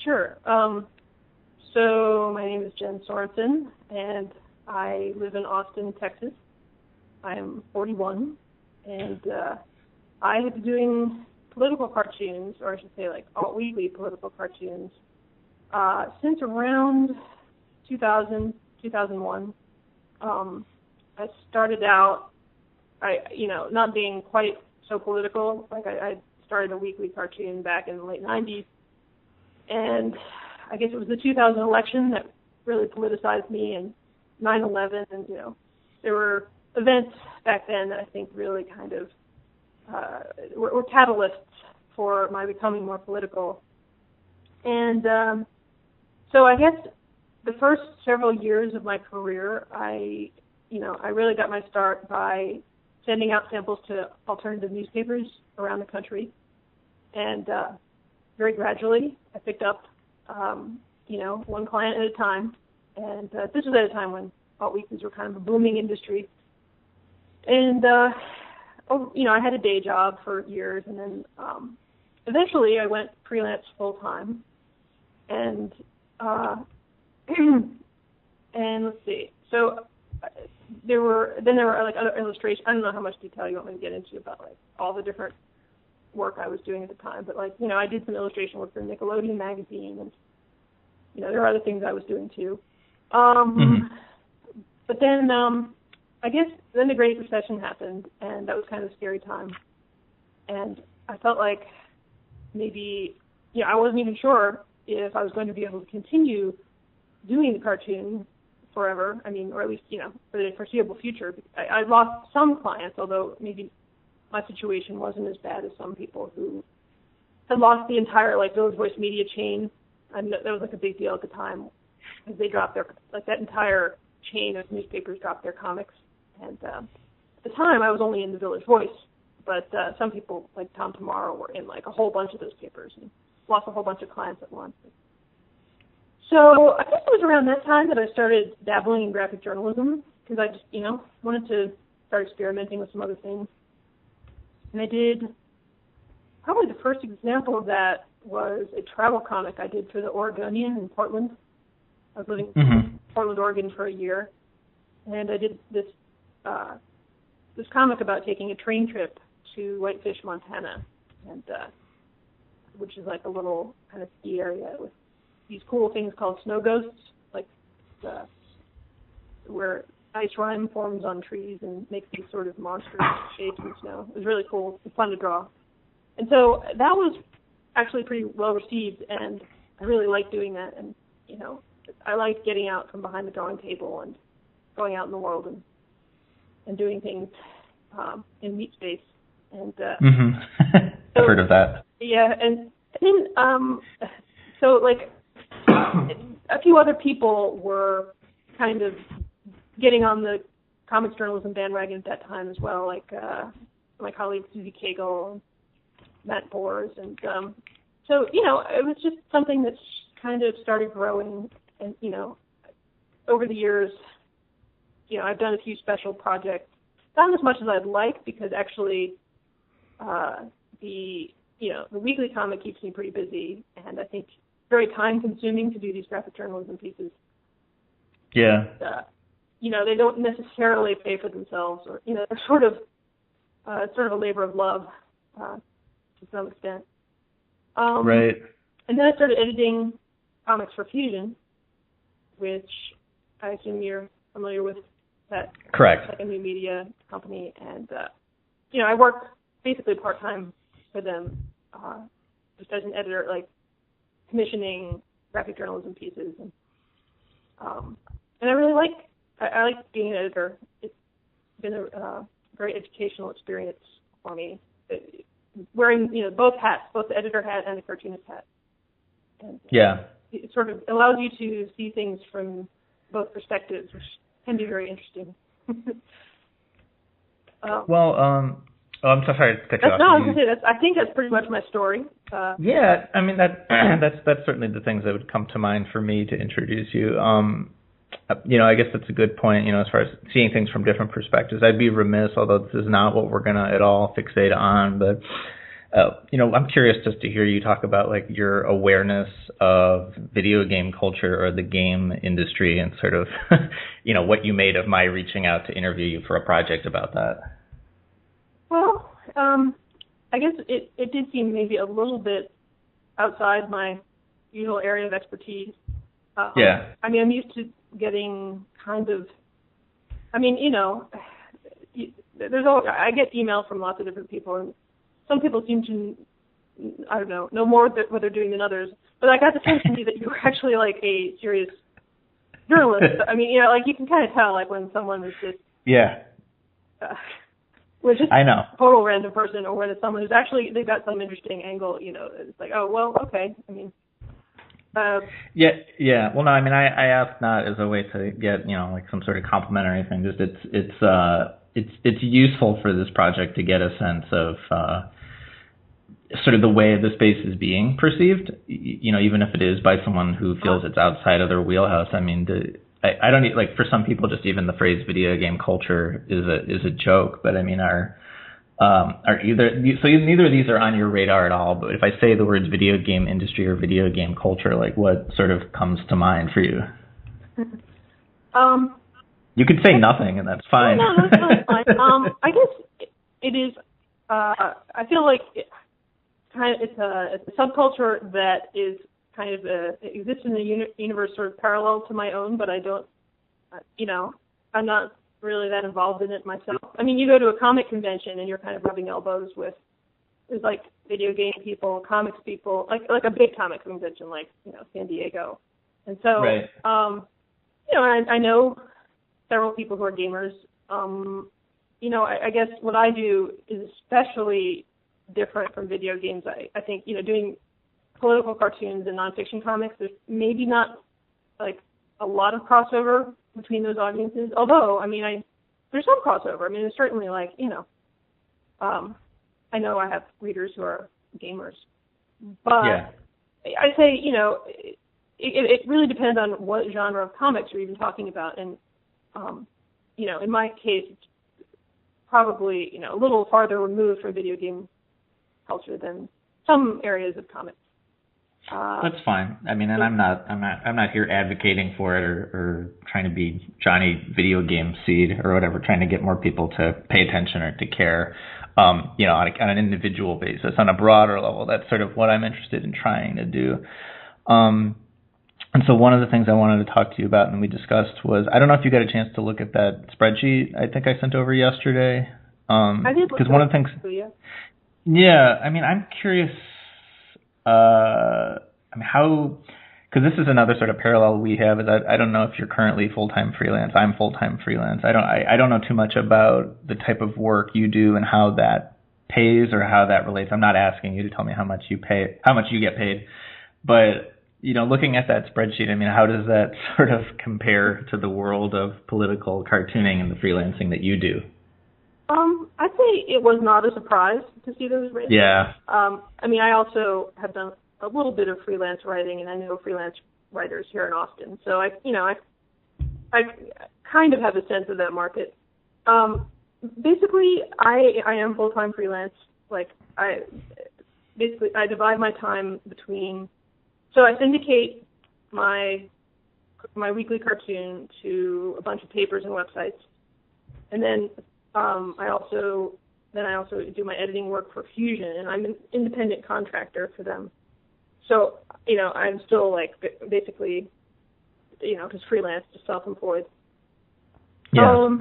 Sure. So my name is Jen Sorensen, and I live in Austin, Texas. I am 41, and I have been doing political cartoons, or I should say like alt-weekly political cartoons, since around 2000, 2001. I started out, not being quite so political. Like I started a weekly cartoon back in the late 90s, and I guess it was the 2000 election that really politicized me, and 9/11, and there were events back then that I think really kind of were catalysts for my becoming more political. And so I guess the first several years of my career, I really got my start by sending out samples to alternative newspapers around the country, and very gradually I picked up, one client at a time, and this was at a time when alt-weeklies were kind of a booming industry. And, I had a day job for years, and then eventually I went freelance full-time, and and let's see, so there were like other illustrations. I don't know how much detail you want me to get into about like all the different work I was doing at the time, but like, I did some illustration work for Nickelodeon magazine, and there are other things I was doing too. But then I guess then the Great Recession happened, and that was kind of a scary time. And I felt like maybe, I wasn't even sure if I was going to be able to continue doing the cartoon forever. I mean, or at least, for the foreseeable future. I lost some clients, although maybe my situation wasn't as bad as some people who had lost the entire, like, Village Voice media chain. I mean, that was, like, a big deal at the time, because they dropped their, like, that entire chain of newspapers dropped their comics. And at the time, I was only in the Village Voice, but some people, like Tom Tomorrow, were in, like, a whole bunch of those papers and lost a whole bunch of clients at once. So I guess it was around that time that I started dabbling in graphic journalism, because I just, wanted to start experimenting with some other things. And I did, probably the first example of that was a travel comic I did for the Oregonian in Portland. I was living in Portland, Oregon for a year, and I did this comic about taking a train trip to Whitefish, Montana, and which is like a little kind of ski area with these cool things called snow ghosts, like where ice rime forms on trees and makes these sort of monstrous shapes in snow. It was really cool. It was fun to draw. And so that was actually pretty well received, and I really liked doing that. And, I liked getting out from behind the drawing table and going out in the world and doing things in meat space. And I've heard of that. Yeah, and then so like a few other people were kind of getting on the comics journalism bandwagon at that time as well, like my colleague Susie Cagle and Matt Bors, and so it was just something that kind of started growing, and over the years, I've done a few special projects, not as much as I'd like, because actually the weekly comic keeps me pretty busy, and I think very time consuming to do these graphic journalism pieces. Yeah. They don't necessarily pay for themselves, or they're sort of a labor of love to some extent. Right. And then I started editing comics for Fusion, which I assume you're familiar with. That correct. Like a new media company, and I work basically part time for them, just as an editor, like commissioning graphic journalism pieces, and I really like. I like being an editor. It's been a very educational experience for me, wearing both hats, both the editor hat and the cartoonist hat. And, it sort of allows you to see things from both perspectives, which can be very interesting. I'm so sorry to cut you off. No, I was going to say, I think that's pretty much my story. Yeah, I mean that's certainly the things that would come to mind for me to introduce you. I guess that's a good point, as far as seeing things from different perspectives. I'd be remiss, although this is not what we're going to at all fixate on, but I'm curious just to hear you talk about like your awareness of video game culture or the game industry and sort of, what you made of my reaching out to interview you for a project about that. Well, I guess it did seem maybe a little bit outside my usual area of expertise. Yeah. I mean, I'm used to getting kind of, I get email from lots of different people, and some people seem to, I don't know more what they're doing than others. But I got the sense from you that you were actually like a serious journalist. I mean, like you can kind of tell like when someone is just was just I know. a total random person, or when it's someone who's actually they've got some interesting angle. It's like, oh well, okay. I mean. Yeah. Well, no, I mean, I asked not as a way to get, like some sort of compliment or anything. Just it's useful for this project to get a sense of sort of the way the space is being perceived. Even if it is by someone who feels it's outside of their wheelhouse. I mean, I don't need, like, for some people, just even the phrase video game culture is a joke. But I mean, neither of these are on your radar at all, but if I say the words video game industry or video game culture, like what sort of comes to mind for you? You could say nothing, and that's fine. No, that's fine. I guess it is. I feel like it's a subculture that is kind of exists in the universe sort of parallel to my own, but I don't. I'm not really that involved in it myself. I mean, you go to a comic convention and you're kind of rubbing elbows with there's like video game people, comics people, like a big comic convention like San Diego, and so right. I know several people who are gamers. I guess what I do is especially different from video games. I think doing political cartoons and nonfiction comics, there's maybe not like a lot of crossover between those audiences, although, there's some crossover. I mean, there's certainly like, I know I have readers who are gamers, but yeah. I say, it really depends on what genre of comics you're even talking about. And, in my case, it's probably, a little farther removed from video game culture than some areas of comics. That's fine. I mean, and I'm not here advocating for it or trying to be Johnny Video Game Seed or whatever, trying to get more people to pay attention or to care, on an individual basis. On a broader level, that's sort of what I'm interested in trying to do. And so one of the things I wanted to talk to you about and we discussed was, I don't know if you got a chance to look at that spreadsheet I think I sent over yesterday. I did look at one of the things. Yeah, I mean, I'm curious. How? Because this is another sort of parallel we have. Is I don't know if you're currently full-time freelance. I'm full-time freelance. I don't know too much about the type of work you do and how that pays or how that relates. I'm not asking you to tell me how much you get paid, but looking at that spreadsheet, I mean, how does that sort of compare to the world of political cartooning and the freelancing that you do? I'd say it was not a surprise to see those rates. Yeah. I also have done a little bit of freelance writing, and I know freelance writers here in Austin. So I kind of have a sense of that market. Basically, I am full-time freelance. Like I divide my time between. So I syndicate my weekly cartoon to a bunch of papers and websites, and then I also do my editing work for Fusion, and I'm an independent contractor for them. So, I'm still like basically, just freelance, just self-employed. Yeah.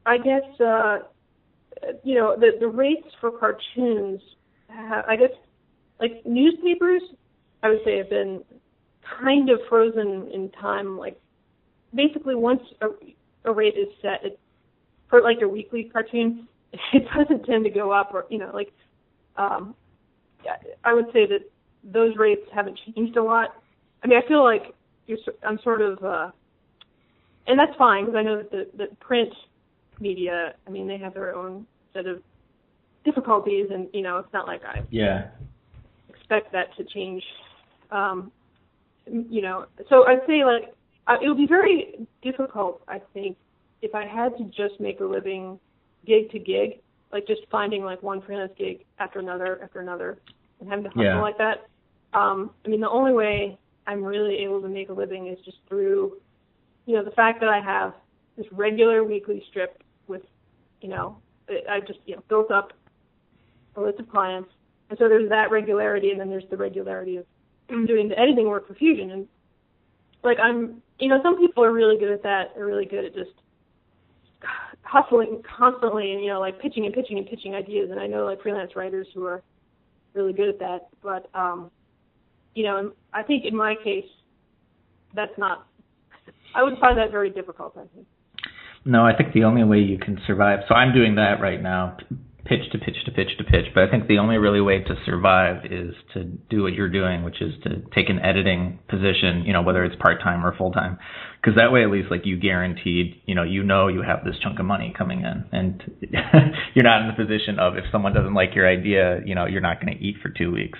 I guess, the rates for cartoons, I guess, like newspapers, I would say have been kind of frozen in time. Like basically once a rate is set, for like a weekly cartoon, it doesn't tend to go up or, I would say that those rates haven't changed a lot. I mean, I feel like I'm sort of, and that's fine because I know that the print media, I mean, they have their own set of difficulties and, it's not like I expect that to change, So I'd say like, it would be very difficult, I think, if I had to just make a living gig to gig. like just finding like one freelance gig after another, and having to hustle like that. I mean, the only way I'm really able to make a living is just through, the fact that I have this regular weekly strip with, I've just, built up a list of clients. And so there's that regularity, and then there's the regularity of doing the editing work for Fusion. And, like, some people are really good at that. They're really good at just hustling constantly and, like, pitching ideas. And I know, like, freelance writers who are really good at that. But, I think in my case, that's not, I would find that very difficult, I think. No, I think the only way you can survive, so I'm doing that right now, pitch to pitch to pitch to pitch, but I think the only really way to survive is to do what you're doing, which is to take an editing position, whether it's part-time or full-time, because that way at least like you guaranteed, you have this chunk of money coming in, and you're not in the position of if someone doesn't like your idea, you're not going to eat for 2 weeks.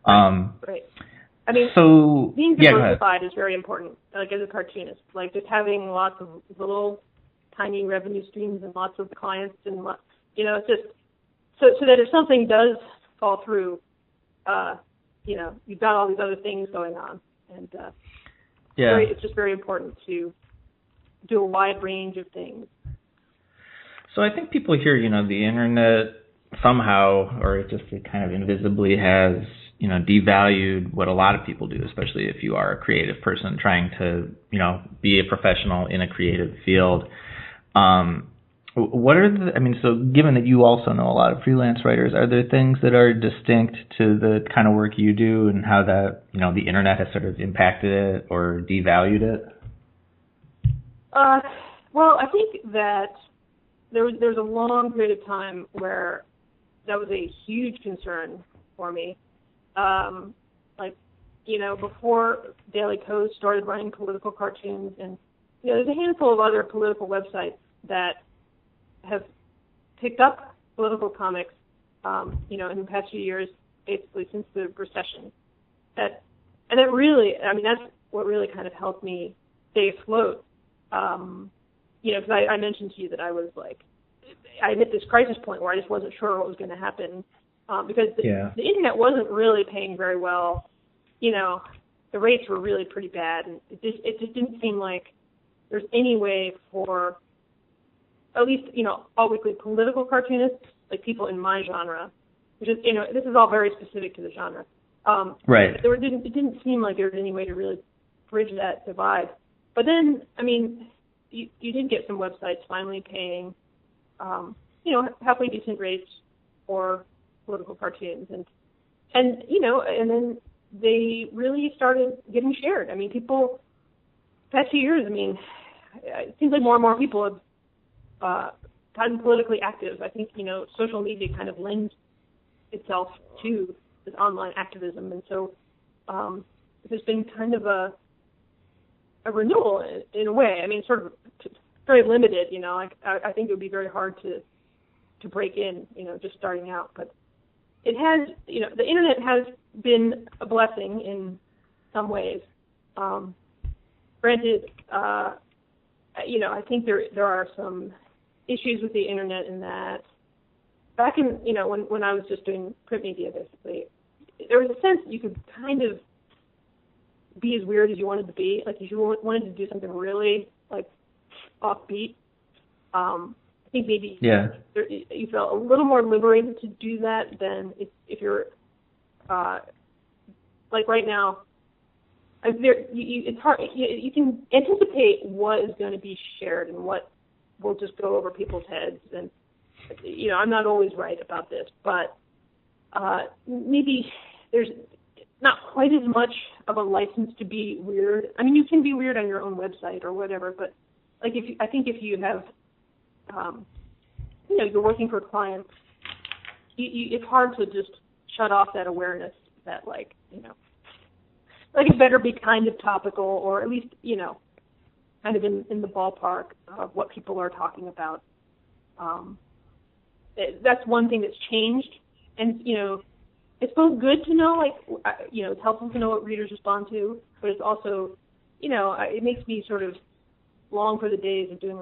Right. I mean, so being diversified is very important, like as a cartoonist, like just having lots of little tiny revenue streams and lots of clients and it's just so that if something does fall through, you've got all these other things going on, and it's just very important to do a wide range of things. So I think people hear, the internet somehow, or it kind of invisibly has, devalued what a lot of people do, especially if you are a creative person trying to, be a professional in a creative field. What are so given that you also know a lot of freelance writers, are there things that are distinct to the kind of work you do and how that, the internet has sort of impacted it or devalued it? Well, I think that there was a long period of time where that was a huge concern for me. Before Daily Kos started running political cartoons, and there's a handful of other political websites that have picked up political comics, in the past few years, basically since the recession. That's what really kind of helped me stay afloat. Because I mentioned to you that I was I hit this crisis point where I just wasn't sure what was going to happen, because the internet wasn't really paying very well. The rates were really pretty bad, and it just didn't seem like there's any way for at least, all weekly political cartoonists, like people in my genre, which is, this is all very specific to the genre. Right. It didn't seem like there was any way to really bridge that divide. But then, you did get some websites finally paying, halfway decent rates for political cartoons, and then they really started getting shared. People, past few years, it seems like more and more people have gotten politically active. I think, social media kind of lends itself to this online activism, and so there's been kind of a renewal in a way. Sort of very limited, I think it would be very hard to break in, just starting out, but it has, the internet has been a blessing in some ways. Granted, I think there are some issues with the internet in that back in, when I was just doing print media, basically, there was a sense that you could kind of be as weird as you wanted to be. Like, if you wanted to do something really, offbeat, I think maybe you felt a little more liberated to do that than if you're, right now, it's hard. You can anticipate what is going to be shared and what will just go over people's heads. And I'm not always right about this, but maybe there's not quite as much of a license to be weird. You can be weird on your own website or whatever, but I think if you have, you're working for clients, it's hard to just shut off that awareness that it better be kind of topical, or at least, kind of in the ballpark of what people are talking about. That's one thing that's changed. And, it's both good to know, it's helpful to know what readers respond to, but it's also, it makes me sort of long for the days of doing,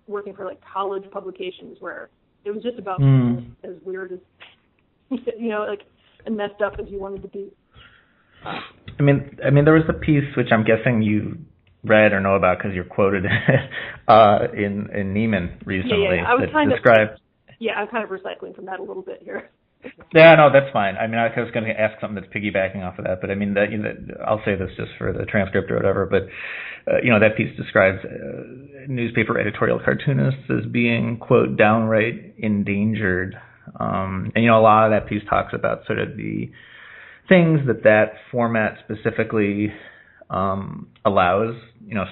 working for, college publications where, It was just about being as weird as, like, and messed up as you wanted to be. I mean, there was a piece which I'm guessing you read or know about because you're quoted in Neiman recently. Yeah. I'm kind of recycling from that a little bit here. Yeah, no, that's fine. I mean, I was going to ask something that's piggybacking off of that, but I mean, I'll say this just for the transcript or whatever, but, that piece describes newspaper editorial cartoonists as being, quote, downright endangered. And, a lot of that piece talks about sort of the things that format specifically allows,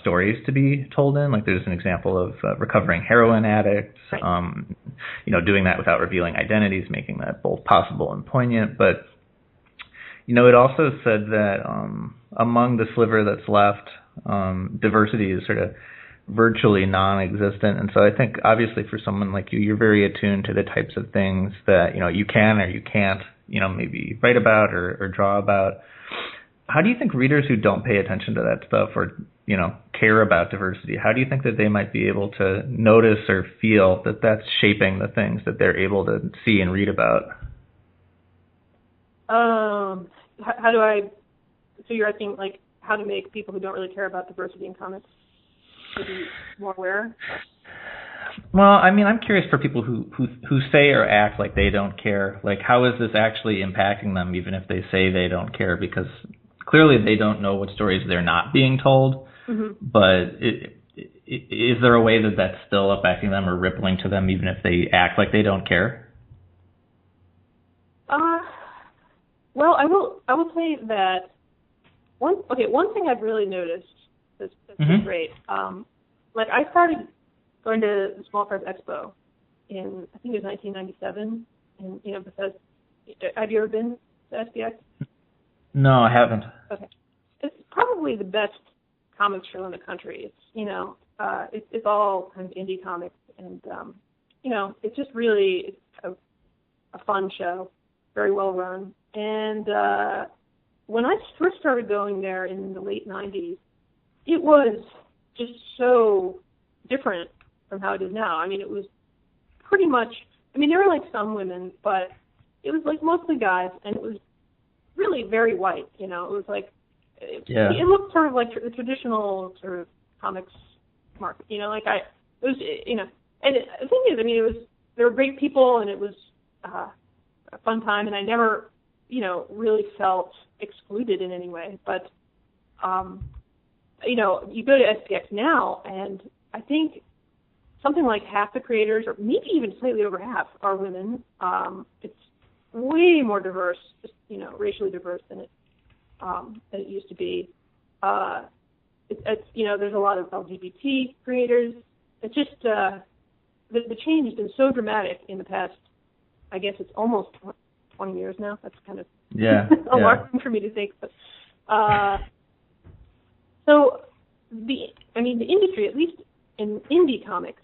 stories to be told in. Like there's an example of recovering heroin addicts, doing that without revealing identities, making that both possible and poignant. But, it also said that among the sliver that's left, diversity is sort of virtually non-existent. And so I think obviously for someone like you, you're very attuned to the types of things that, you can or you can't, maybe write about or draw about. How do you think readers who don't pay attention to that stuff or, care about diversity, how do you think that they might be able to notice or feel that that's shaping the things that they're able to see and read about? So you're asking, like, how to make people who don't really care about diversity in comics to be more aware? Well, I mean, I'm curious for people who say or act like they don't care. Like, how is this actually impacting them, even if they say they don't care? Because clearly they don't know what stories they're not being told. Mm-hmm. But is there a way that that's still affecting them or rippling to them, even if they act like they don't care? Well, I will say that one thing I've really noticed that's been great. Like I started going to the Small Press Expo in, I think it was 1997, and Bethesda. Have you ever been to SPX? No, I haven't. Okay, it's probably the best comics show in the country. It's it's all kind of indie comics, and it's just really a fun show, very well run. And when I first started going there in the late 90s, it was just so different from how it is now. I mean, it was pretty much, there were like some women, but it was like mostly guys, and it was really very white, It was like, it looked sort of like the traditional sort of comics market, and the thing is, there were great people, and it was a fun time, and I never, really felt excluded in any way, but, you go to SPX now, and I think something like half the creators, or maybe even slightly over half, are women. It's way more diverse, just, racially diverse than it used to be. There's a lot of LGBT creators. It's just the change has been so dramatic in the past. I guess it's almost 20 years now. That's kind of alarming for me to think. But so the industry, at least in indie comics,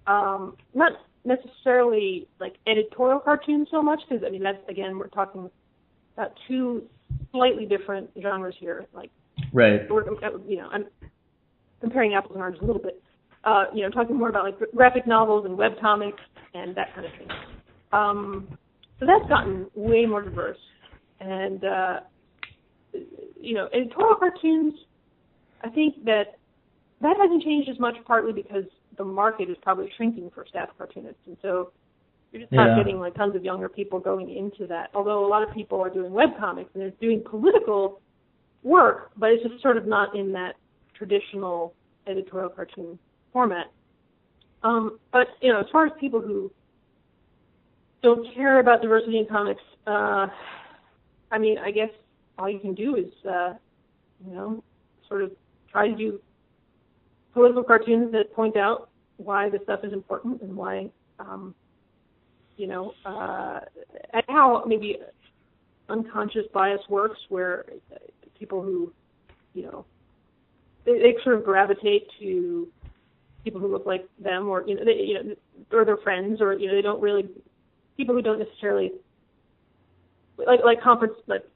not necessarily like editorial cartoons so much, because that's, again, we're talking about two slightly different genres here. Like, right. I'm comparing apples and oranges a little bit. Talking more about like graphic novels and web comics and that kind of thing. So that's gotten way more diverse, and editorial cartoons, I think that hasn't changed as much, partly because the market is probably shrinking for staff cartoonists, and so you're just not getting like tons of younger people going into that. Although a lot of people are doing web comics and they're doing political work, but it's just sort of not in that traditional editorial cartoon format. But as far as people who don't care about diversity in comics, I guess all you can do is sort of try to do political cartoons that point out why this stuff is important and why, and how maybe unconscious bias works, where people who, they sort of gravitate to people who look like them, or or their friends, or they don't really, people who don't necessarily like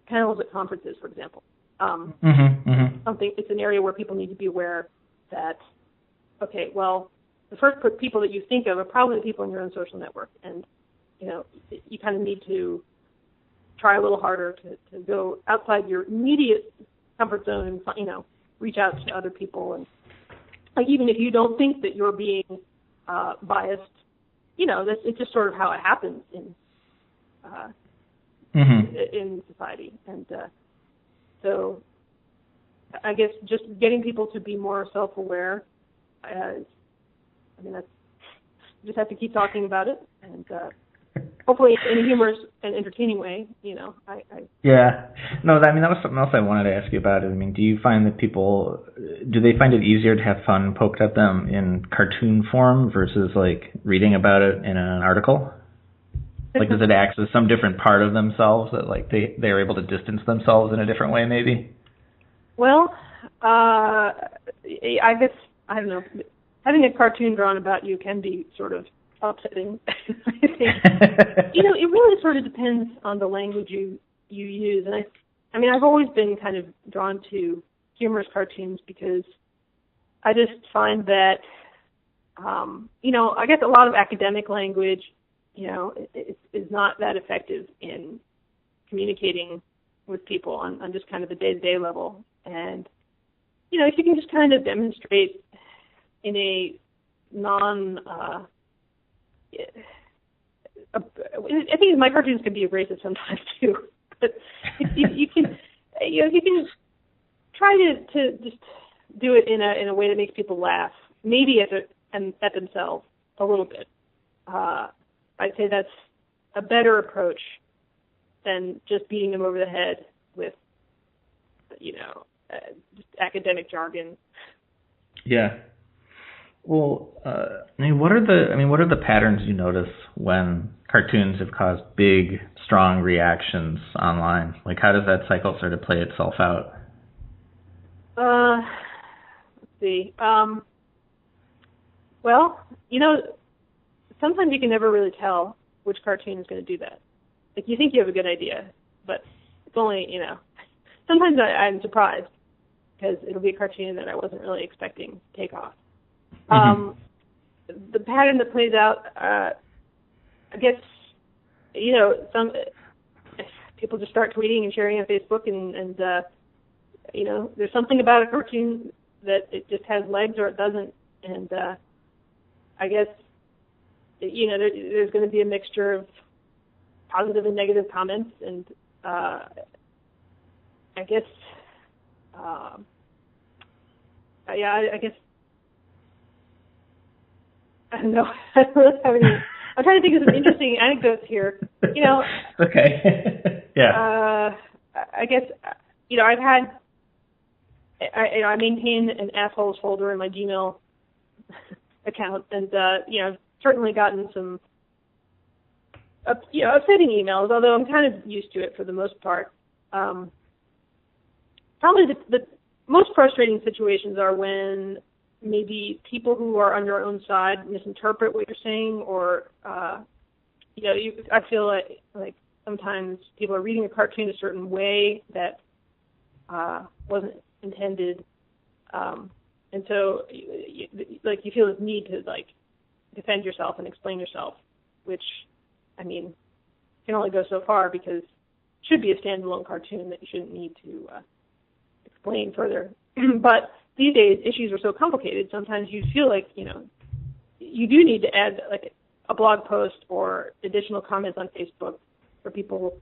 panels at conferences, for example. Something, it's an area where people need to be aware that, okay, well, the first people that you think of are probably the people in your own social network, and you kind of need to try a little harder to go outside your immediate comfort zone and reach out to other people, and like even if you don't think that you're being biased, it's just sort of how it happens in society, and so I guess just getting people to be more self-aware. That's just have to keep talking about it, and hopefully in a humorous and entertaining way. Yeah. No, that was something else I wanted to ask you about. Do you find that do they find it easier to have fun poked at them in cartoon form versus like reading about it in an article? Like, does it access some different part of themselves that like they're able to distance themselves in a different way, maybe? Well, I guess, I don't know, having a cartoon drawn about you can be sort of upsetting. I think. It really sort of depends on the language you use. And I've always been kind of drawn to humorous cartoons because I just find that, I guess a lot of academic language, is not that effective in communicating with people on just kind of the day-to-day level. And, if you can just kind of demonstrate in a I think my cartoons can be abrasive sometimes too. But if you can try to just do it in a way that makes people laugh, maybe at themselves a little bit. I'd say that's a better approach than just beating them over the head with, just academic jargon. Yeah. Well, what are the patterns you notice when cartoons have caused big, strong reactions online? Like, how does that cycle sort of play itself out? Let's see. Well, sometimes you can never really tell which cartoon is going to do that. Like, you think you have a good idea, but it's only, sometimes I'm surprised because it'll be a cartoon that I wasn't really expecting to take off. The pattern that plays out, I guess, some people just start tweeting and sharing on Facebook, and there's something about a cartoon that it just has legs or it doesn't, and I guess, there's going to be a mixture of positive and negative comments, and I guess, I guess. I don't know. I don't really have any. I'm trying to think of some interesting anecdotes here. Okay. Yeah. I guess, I've had. I maintain an assholes folder in my Gmail account, and I've certainly gotten some, upsetting emails. Although I'm kind of used to it for the most part. Probably the most frustrating situations are when maybe people who are on your own side misinterpret what you're saying, or I feel like sometimes people are reading a cartoon a certain way that wasn't intended, and so you feel this need to defend yourself and explain yourself, which can only go so far because it should be a standalone cartoon that you shouldn't need to explain further. But these days, issues are so complicated, sometimes you feel like, you do need to add a blog post or additional comments on Facebook for people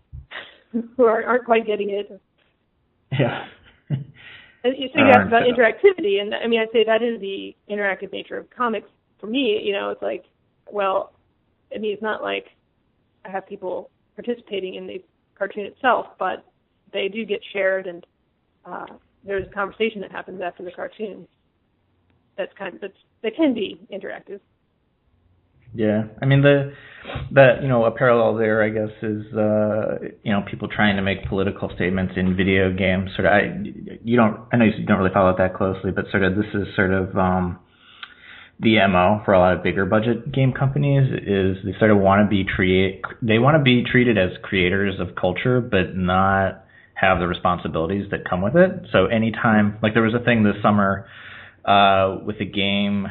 who aren't quite getting it. Yeah. And so you asked about interactivity, and I'd say that is the interactive nature of comics. For me, it's like, well, it's not like I have people participating in the cartoon itself, but they do get shared, and there's a conversation that happens after the cartoon that can be interactive. Yeah, a parallel there, I guess, is people trying to make political statements in video games. I know you don't really follow it that closely, but this is the MO for a lot of bigger budget game companies is they sort of want to be treated as creators of culture, but not have the responsibilities that come with it. So anytime, there was a thing this summer with a game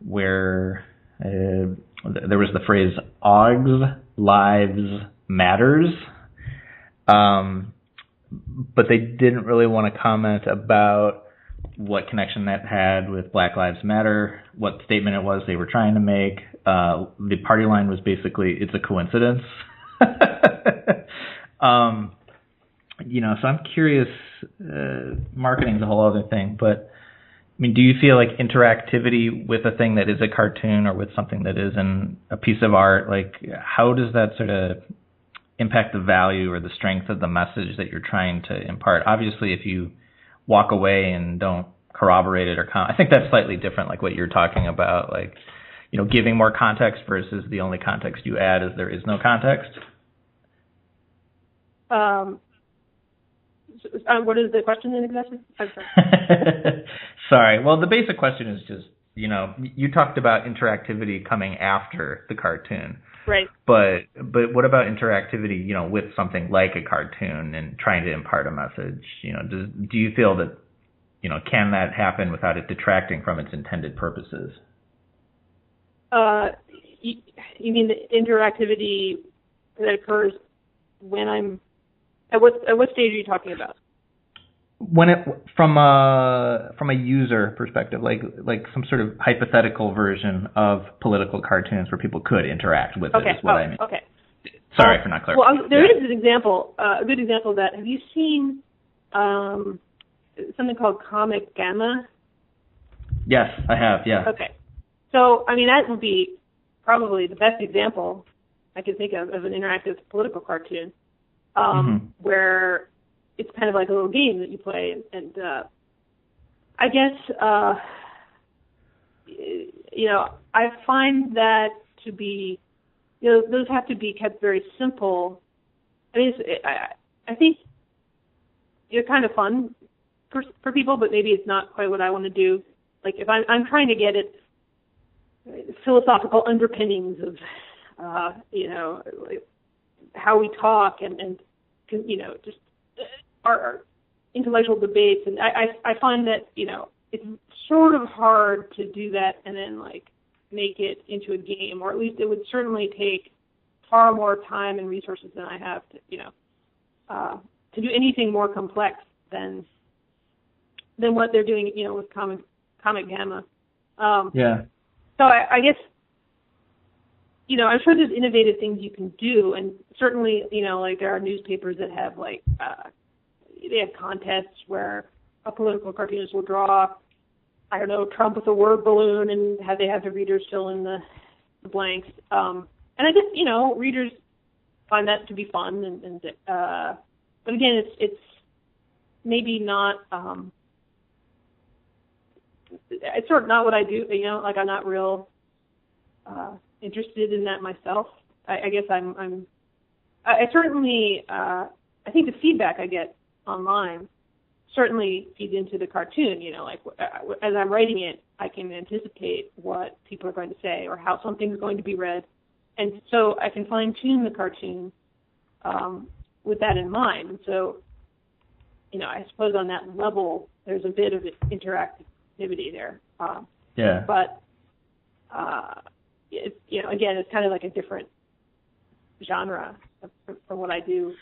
where there was the phrase "Ogs Lives Matters," but they didn't really want to comment about what connection that had with Black Lives Matter, what statement it was they were trying to make. The party line was basically, "It's a coincidence." So I'm curious. Marketing's a whole other thing, but I mean, do you feel like interactivity with a thing that is a cartoon or with something that is a piece of art, like how does that sort of impact the value or the strength of the message that you're trying to impart? Obviously, if you walk away and don't corroborate it I think that's slightly different, like what you're talking about, like, giving more context versus the only context you add is there is no context. What is the question then exactly? I'm sorry. Sorry. Well, the basic question is just, you talked about interactivity coming after the cartoon. Right. But what about interactivity, with something like a cartoon and trying to impart a message? Do you feel that, can that happen without it detracting from its intended purposes? You mean the interactivity that occurs when I'm at what stage are you talking about? When from a user perspective, like some sort of hypothetical version of political cartoons where people could interact with it, is what I mean. Okay. Sorry for not clarifying. Well, there is an example, a good example of that. Have you seen something called Comic Gamma? Yes, I have. Yeah. Okay. So, I mean, that would be probably the best example I can think of an interactive political cartoon, where it's kind of like a little game that you play, and I guess I find that to be, those have to be kept very simple. I mean, I think they're kind of fun for people, but maybe it's not quite what I want to do. Like if I'm trying to get it philosophical underpinnings of like how we talk and just our intellectual debates, and I find that it's sort of hard to do that and then like make it into a game, or at least it would certainly take far more time and resources than I have to do anything more complex than what they're doing with Comic Gamma. Yeah. So I guess I'm sure there's innovative things you can do, and certainly like there are newspapers that have like they have contests where a political cartoonist will draw, I don't know, Trump with a word balloon, and they have the readers fill in the blanks. And I guess readers find that to be fun, but again, it's maybe not. It's sort of not what I do. Like I'm not real interested in that myself. I guess I certainly I think the feedback I get online certainly feeds into the cartoon. Like as I'm writing it, I can anticipate what people are going to say or how something's going to be read, and so I can fine tune the cartoon with that in mind. And so, I suppose on that level, there's a bit of interactivity there. Yeah. But again, it's kind of like a different genre from what I do